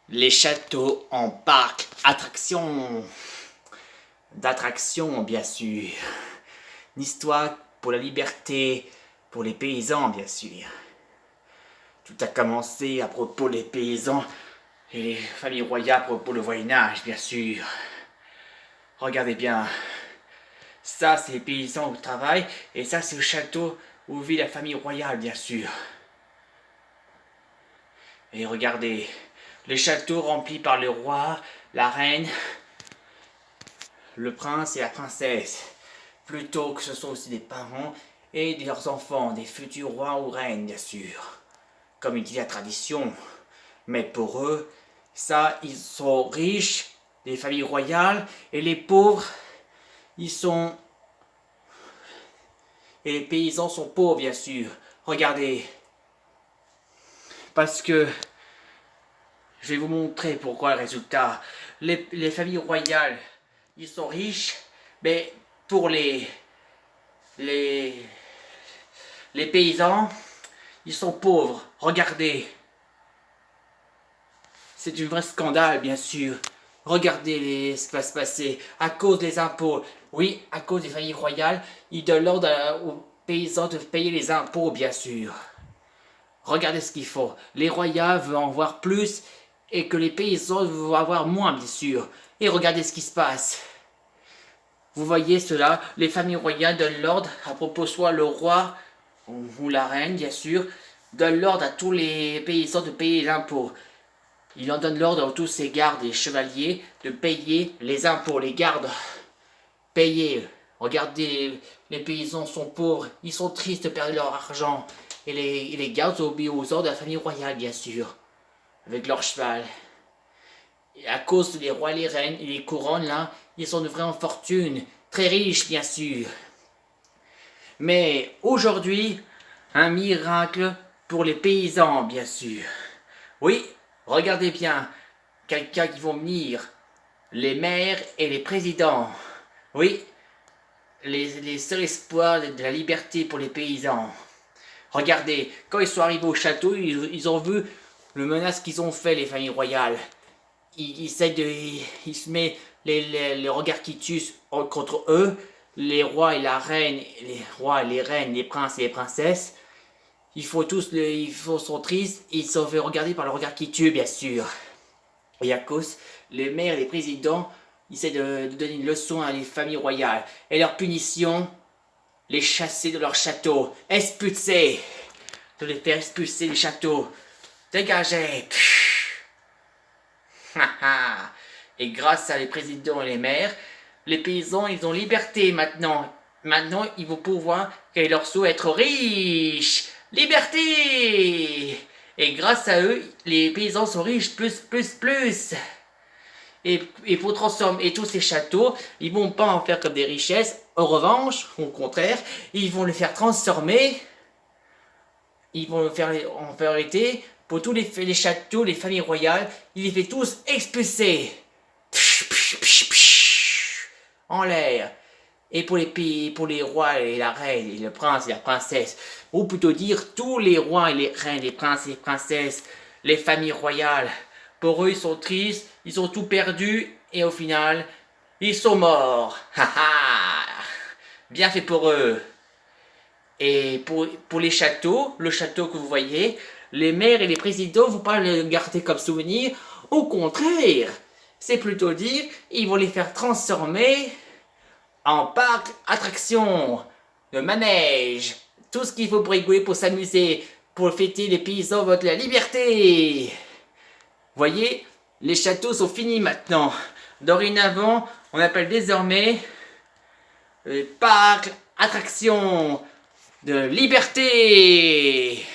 Les châteaux en parc, d'attractions bien sûr. Une histoire pour la liberté, pour les paysans bien sûr. Tout a commencé à propos des paysans et les familles royales à propos du Moyen-Âge bien sûr. Regardez bien, ça c'est les paysans au travail et ça c'est le château où vit la famille royale bien sûr. Et regardez, les châteaux remplis par le roi, la reine, le prince et la princesse. Plutôt que ce sont aussi des parents et leurs enfants, des futurs rois ou reines bien sûr. Comme il dit la tradition. Mais pour eux, ça, ils sont riches, des familles royales, et les pauvres, ils sont... Et les paysans sont pauvres bien sûr. Regardez. Parce que... Je vais vous montrer pourquoi le résultat. Les familles royales, ils sont riches, mais pour les, les paysans, ils sont pauvres. Regardez. C'est un vrai scandale, bien sûr. Regardez ce qui va se passer. À cause des impôts. Oui, à cause des familles royales, ils donnent l'ordre aux paysans de payer les impôts, bien sûr. Regardez ce qu'il faut. Les royaux veulent en voir plus et que les paysans veulent avoir moins, bien sûr. Et regardez ce qui se passe. Vous voyez cela, les familles royales donnent l'ordre, à propos soit le roi ou la reine, bien sûr, donnent l'ordre à tous les paysans de payer les impôts. Il en donne l'ordre à tous ses gardes et chevaliers de payer les impôts, les gardes. Payer. Regardez, les paysans sont pauvres, ils sont tristes de perdre leur argent. Et les gardes obéissent aux ordres de la famille royale, bien sûr, avec leur cheval. Et à cause des rois et les reines et les couronnes, là, ils sont de vraies fortune, très riches, bien sûr. Mais aujourd'hui, un miracle pour les paysans, bien sûr. Oui, regardez bien, quelqu'un qui va venir, les maires et les présidents. Oui, les seuls espoirs de la liberté pour les paysans. Regardez, quand ils sont arrivés au château, ils ont vu le menace qu'ils ont fait, les familles royales. Ils se met les regards qui tuent contre eux, les rois et la reine, les rois et les reines, les princes et les princesses. Ils sont tristes, ils sont fait regarder par le regard qui tue, bien sûr. Et à cause, les maires et les présidents essaient de donner une leçon à les familles royales. Et leur punition, les chasser de leur château, expulser, de les faire expulser des châteaux. Dégagez. Et grâce à les présidents et les maires, les paysans, ils ont liberté maintenant. Maintenant, ils vont pouvoir, quel est leur souhait, être riches. Liberté. Et grâce à eux, les paysans sont riches, plus. Et pour transformer tous ces châteaux, ils vont pas en faire comme des richesses. En revanche, au contraire, ils vont les faire transformer. Ils vont en faire arrêter pour tous les châteaux, les familles royales. Ils les fait tous expulser. En l'air. Et pour les pays, pour les rois et la reine, et le prince et la princesse, ou plutôt dire tous les rois et les reines, les princes et les princesses, les familles royales, pour eux ils sont tristes, ils ont tout perdu, et au final, ils sont morts. Bien fait pour eux. Et pour les châteaux, le château que vous voyez, les maires et les présidents ne vont pas le garder comme souvenir, au contraire, c'est plutôt dire, ils vont les faire transformer en parc, attraction, de manège, tout ce qu'il faut pour rigoler, pour s'amuser, pour fêter les paysans de la liberté. Voyez, les châteaux sont finis maintenant. Dorénavant, on appelle désormais les parcs, attractions de liberté.